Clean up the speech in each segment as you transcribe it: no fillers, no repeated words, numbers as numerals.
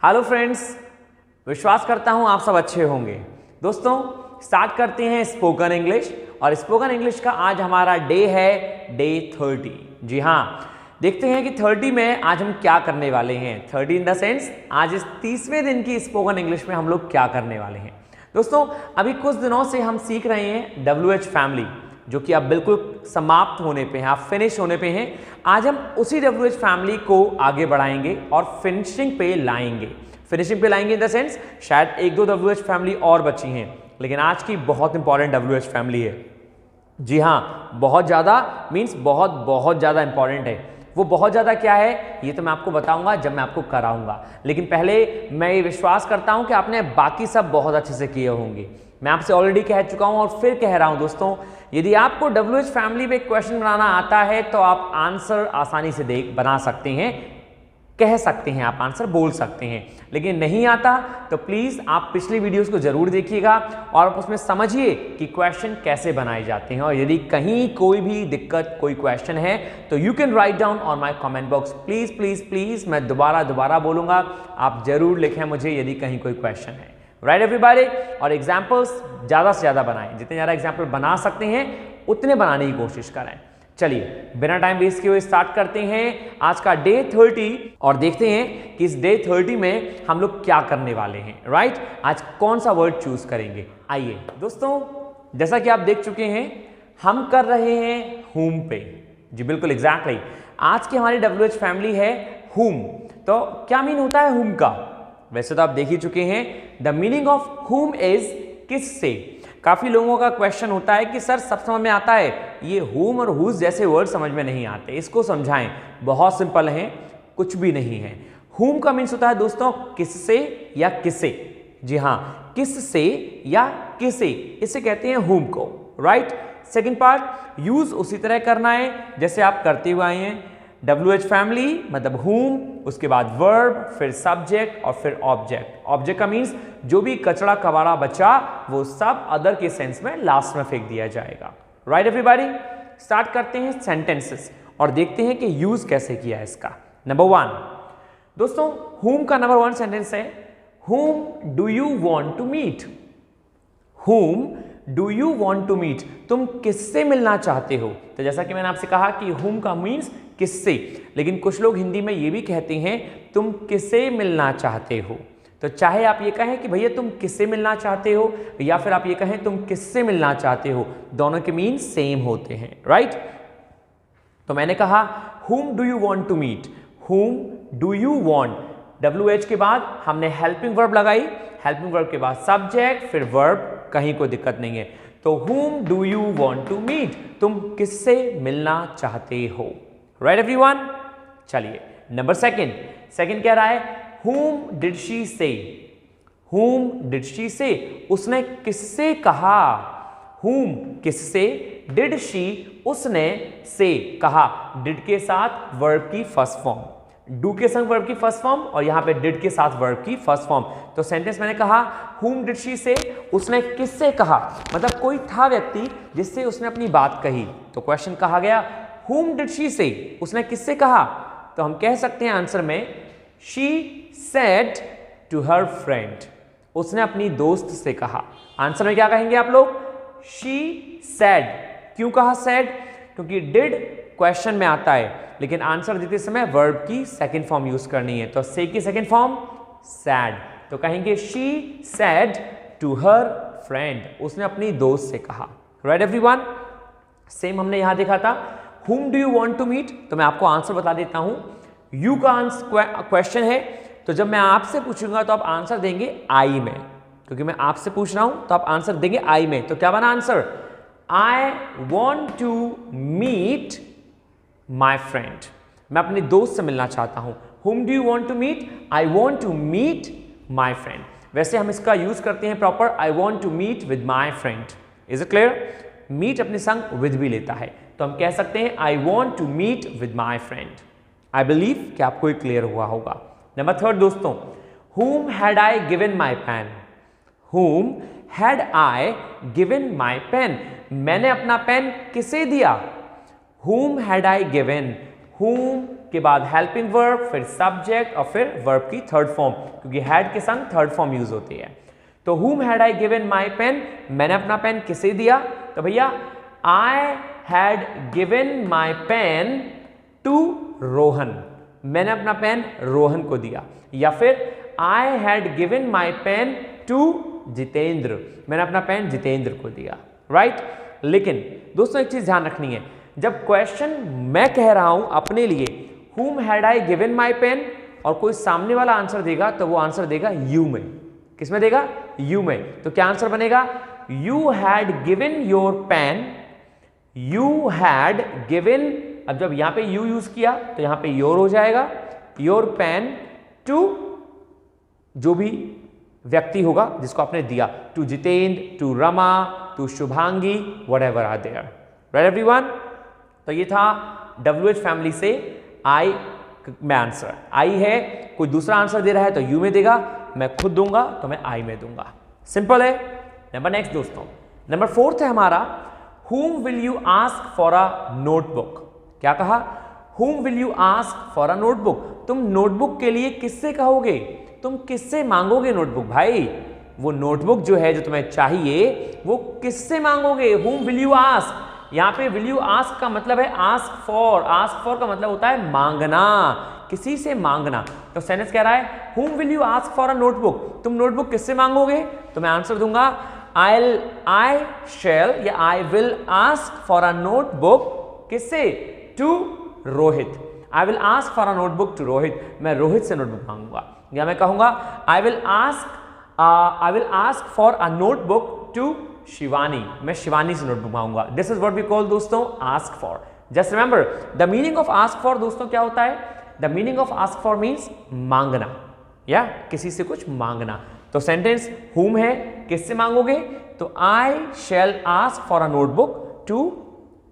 Hello friends, विश्वास करता हूं आप सब अच्छे होंगे। दोस्तों स्टार्ट करते हैं स्पोकन इंग्लिश। और स्पोकन इंग्लिश का आज हमारा डे है डे 30। जी हाँ, देखते हैं कि 30 में आज हम क्या करने वाले हैं। 30 इन द सेंस आज इस 30वें दिन की स्पोकन इंग्लिश में हम लोग क्या करने वाले हैं। दोस्तों अभी कुछ दिनों से हम सीख रहे हैं WH फैमिली, जो कि अब बिल्कुल समाप्त होने पे हैं, आप फिनिश होने पे हैं। आज हम उसी WH फैमिली को आगे बढ़ाएंगे और फिनिशिंग पे लाएंगे। फिनिशिंग पे लाएंगे इन द सेंस शायद एक दो WH फैमिली और बची हैं, लेकिन आज की बहुत इंपॉर्टेंट WH फैमिली है। जी हाँ, बहुत ज़्यादा मीन्स बहुत ज़्यादा इंपॉर्टेंट है। वो बहुत ज़्यादा क्या है ये तो मैं आपको बताऊंगा जब मैं आपको कराऊंगा, लेकिन पहले मैं ये विश्वास करता हूं कि आपने बाकी सब बहुत अच्छे से किए होंगे। मैं आपसे ऑलरेडी कह चुका हूं और फिर कह रहा हूं दोस्तों, यदि आपको WH फैमिली पे क्वेश्चन बनाना आता है तो आप आंसर आसानी से बना सकते हैं, कह सकते हैं, आप आंसर बोल सकते हैं। लेकिन नहीं आता तो प्लीज़ आप पिछली वीडियोस को जरूर देखिएगा और आप उसमें समझिए कि क्वेश्चन कैसे बनाए जाते हैं। और यदि कहीं कोई भी दिक्कत, कोई क्वेश्चन है तो you can write down on my comment box. Please please please, मैं दोबारा बोलूँगा, आप जरूर लिखें मुझे यदि कहीं कोई क्वेश्चन है। Right everybody. और एग्जाम्पल्स ज़्यादा से ज़्यादा बनाएं, जितने ज़्यादा एग्जाम्पल बना सकते हैं उतने बनाने की कोशिश करें। चलिए बिना टाइम वेस्ट किए हुए स्टार्ट करते हैं आज का डे 30 और देखते हैं कि इस डे 30 में हम लोग क्या करने वाले हैं। राइट, आज कौन सा वर्ड चूज करेंगे। आइए दोस्तों, जैसा कि आप देख चुके हैं हम कर रहे हैं होम पे। जी बिल्कुल एग्जैक्टली, आज की हमारी WH फैमिली है होम। तो क्या मीन होता है होम का, वैसे तो आप देख ही चुके हैं। The meaning of home is किससे। काफी लोगों का क्वेश्चन होता है कि सर सब समझ में आता है, ये होम और हुज जैसे वर्ड समझ में नहीं आते, इसको समझाएं। बहुत सिंपल है, कुछ भी नहीं है। होम का मीन्स होता है दोस्तों किससे या किसे। जी हाँ, किससे या किसे, इसे कहते हैं होम को। राइट। सेकेंड पार्ट, यूज उसी तरह करना है जैसे आप करते हुए आए हैं। WH फैमिली मतलब होम, उसके बाद वर्ब, फिर सब्जेक्ट और फिर ऑब्जेक्ट। ऑब्जेक्ट का मीन्स जो भी कचरा कबाड़ा बचा वो सब अदर के सेंस में लास्ट में फेंक दिया जाएगा। राइट एवरीबॉडी, स्टार्ट करते हैं सेंटेंसेस और देखते हैं कि यूज कैसे किया है इसका। नंबर 1 दोस्तों, होम का नंबर 1 सेंटेंस है whom do you want to meet। whom do you want to meet, तुम किससे मिलना चाहते हो। तो जैसा कि मैंने आपसे कहा कि whom का मीन्स किससे, लेकिन कुछ लोग हिंदी में ये भी कहते हैं तुम किससे मिलना चाहते हो। तो चाहे आप ये कहें कि भैया तुम किससे मिलना चाहते हो, या फिर आप ये कहें तुम किससे मिलना चाहते हो, दोनों के मीन्स सेम होते हैं। राइट। तो मैंने कहा whom do you want to meet, whom do you want, WH के बाद हमने हेल्पिंग वर्ब लगाई, हेल्पिंग वर्ब के बाद सब्जेक्ट फिर वर्ब, कहीं कोई दिक्कत नहीं है। तो whom do you want to meet, तुम किससे मिलना चाहते हो। Right everyone. चलिए नंबर सेकंड कह रहा है whom did she say, whom did she say, उसने किससे कहा। whom किससे, did she उसने, से कहा, did के साथ वर्ब की फर्स्ट फॉर्म, डू के संग वर्ब की फर्स्ट फॉर्म और यहां पे डिड के साथ वर्ब की फर्स्ट फॉर्म। तो सेंटेंस मैंने कहा whom did she say, उसने किससे कहा, मतलब कोई था व्यक्ति जिससे उसने अपनी बात कही। तो क्वेश्चन कहा गया whom did she say, उसने किससे कहा। तो हम कह सकते हैं आंसर में she said to her friend, उसने अपनी दोस्त से कहा। आंसर में क्या कहेंगे आप लोग, she said। क्यों कहा said, क्योंकि did क्वेश्चन में आता है, लेकिन आंसर देते समय वर्ब की सेकंड फॉर्म यूज करनी है। तो से की सेकंड फॉर्म said, तो कहेंगे she said to her friend, उसने अपनी दोस्त से कहा। Right everyone. सेम हमने यहां देखा था whom do you want to meet, तो मैं आपको आंसर बता देता हूं। यू का क्वेश्चन है, तो जब मैं आपसे पूछूंगा तो आप आंसर देंगे आई में, क्योंकि मैं आपसे पूछ रहा हूं तो आप आंसर देंगे आई में। तो क्या बना answer, I want to meet my friend, मैं अपने दोस्त से मिलना चाहता हूं। whom do you want to meet, I want to meet my friend। वैसे हम इसका यूज करते हैं proper, I want to meet with my friend। Is it clear, meet अपने संग विद भी लेता है, तो हम कह सकते हैं I want to meet with my friend। I believe कि आपको क्लियर हुआ होगा। नंबर 3 दोस्तों, whom had I given my pen, whom had I given my pen, मैंने अपना पेन किसे दिया। whom had I given, whom के बाद हेल्पिंग वर्ब, फिर सब्जेक्ट और फिर वर्ब की थर्ड फॉर्म, क्योंकि हैड के संग थर्ड फॉर्म यूज होती है। तो whom had I given my pen, मैंने अपना पेन किसे दिया? तो भैया I had given my pen to Rohan, मैंने अपना पेन रोहन को दिया। या फिर I had given my pen to Jitendra, मैंने अपना पेन जितेंद्र को दिया, राइट। लेकिन दोस्तों एक चीज ध्यान रखनी है, जब क्वेश्चन मैं कह रहा हूं अपने लिए whom had I given my pen और कोई सामने वाला आंसर देगा तो वो आंसर देगा you में। किस में देगा? you में। तो क्या आंसर बनेगा? you had given your pen, you had given, अब जब यहां पे you यूज किया तो यहां पे your हो जाएगा, your pen to जो भी व्यक्ति होगा जिसको आपने दिया, to Jitendra, to Rama, to Shubhangi, whatever are there, right everyone. तो ये था WH फैमिली से आई में आंसर। आई है, कोई दूसरा आंसर दे रहा है तो यू में देगा, मैं खुद दूंगा तो मैं आई में दूंगा, सिंपल है। नंबर नेक्स्ट दोस्तों, नंबर 4 है हमारा, whom will you ask for a notebook। क्या कहा? whom will you ask for a notebook, तुम नोटबुक के लिए किससे कहोगे, तुम किससे मांगोगे नोटबुक? भाई वो नोटबुक जो है जो तुम्हें चाहिए वो किससे मांगोगे? whom will you ask, यहां पे will you ask का मतलब है ask for, ask for का मतलब होता है मांगना, किसी से मांगना। तो सेंटेंस कह रहा है whom will you ask for a notebook, तुम नोटबुक किससे मांगोगे? तो मैं आंसर दूंगा I shall या I will ask for a notebook, किससे? to Rohit, I will ask for a notebook to Rohit, मैं रोहित से नोटबुक मांगूंगा। या मैं कहूंगा I will ask for a notebook to Shivani, मैं शिवानी से नोटबुक मांगूंगा। This is what we call दोस्तों ask for. Just remember the meaning of ask for दोस्तों क्या होता है? The meaning of ask for means मांगना या किसी से कुछ मांगना। तो सेंटेंस whom है, किससे मांगोगे? तो I shall ask for a notebook to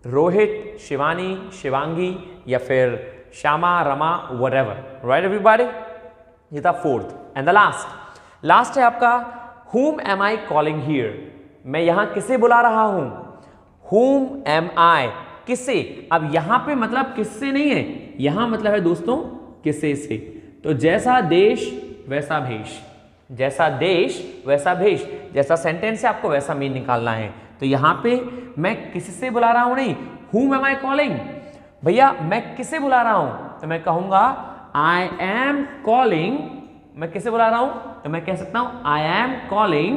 Rohit, Shivani, Shivangi या फिर Shyama, Rama, whatever, right everybody. ये था 4th एंड द लास्ट है आपका whom am I calling here, मैं यहां किसे बुला रहा हूं? whom am I, किससे? अब यहां पे मतलब किससे नहीं है, यहां मतलब है दोस्तों किसे से। तो जैसा देश वैसा भेष, जैसा देश वैसा भेष, जैसा सेंटेंस है आपको वैसा मीन निकालना है। तो यहां पे मैं किससे बुला रहा हूं नहीं, whom am I calling, भैया मैं किसे बुला रहा हूं? तो मैं कहूंगा I am calling, मैं किसे बुला रहा हूं? तो मैं कह सकता हूं I am calling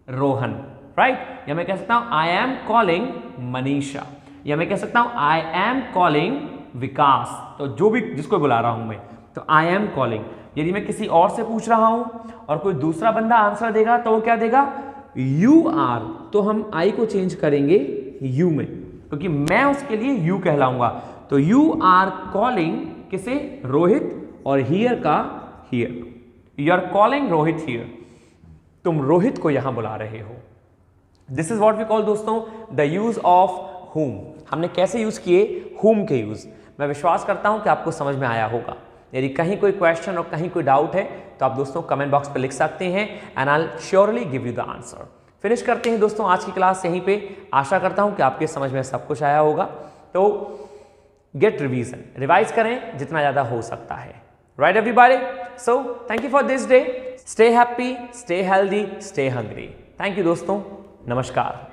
Rohan, right. या मैं कह सकता हूं I am calling मनीषा, या मैं कह सकता हूं I am calling विकास। तो जो भी जिसको बुला रहा हूं मैं, तो I am calling। यदि मैं किसी और से पूछ रहा हूं और कोई दूसरा बंदा आंसर देगा तो वो क्या देगा? You are, तो हम I को चेंज करेंगे you में, क्योंकि मैं उसके लिए you कहलाऊंगा। तो you are calling किसे? रोहित, और here का here, you are calling Rohit here, तुम रोहित को यहां बुला रहे हो। This is what we call दोस्तों द यूज ऑफ whom। हमने कैसे यूज किए whom के यूज। मैं विश्वास करता हूं कि आपको समझ में आया होगा। यदि कहीं कोई क्वेश्चन और कहीं कोई डाउट है तो आप दोस्तों कमेंट बॉक्स पर लिख सकते हैं and I will surely give you the answer. Finish करते हैं दोस्तों आज की क्लास यहीं पे। आशा करता हूं कि आपके समझ में सब कुछ आया होगा। तो गेट रिवीजन, रिवाइज करें जितना ज्यादा हो सकता है, right everybody. So thank you for this day. Stay happy, stay healthy, stay hungry. Thank you दोस्तों, नमस्कार।